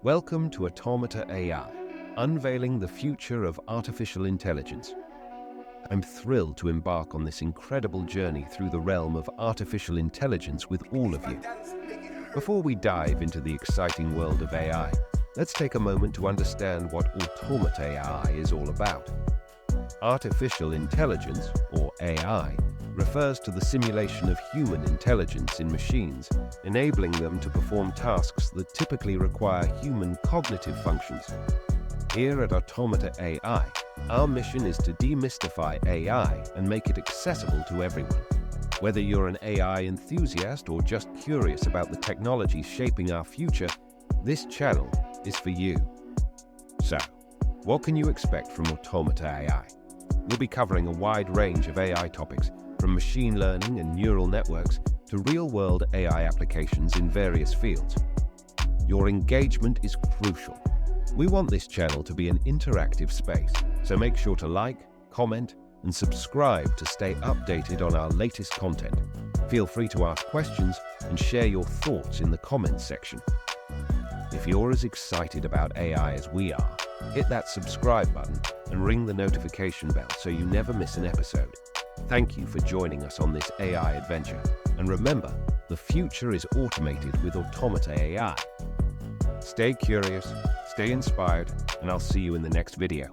Welcome to Automata AI, unveiling the future of artificial intelligence. I'm thrilled to embark on this incredible journey through the realm of artificial intelligence with all of you. Before we dive into the exciting world of AI, let's take a moment to understand what Automata AI is all about. Artificial intelligence, or AI, refers to the simulation of human intelligence in machines, enabling them to perform tasks that typically require human cognitive functions. Here at Automata AI, our mission is to demystify AI and make it accessible to everyone. Whether you're an AI enthusiast or just curious about the technology shaping our future, this channel is for you. So, what can you expect from Automata AI? We'll be covering a wide range of AI topics, from machine learning and neural networks to real-world AI applications in various fields. Your engagement is crucial. We want this channel to be an interactive space, so make sure to like, comment, and subscribe to stay updated on our latest content. Feel free to ask questions and share your thoughts in the comments section. If you're as excited about AI as we are, hit that subscribe button and ring the notification bell so you never miss an episode. Thank you for joining us on this AI adventure. And remember, the future is automated with Automata AI. Stay curious, stay inspired, and I'll see you in the next video.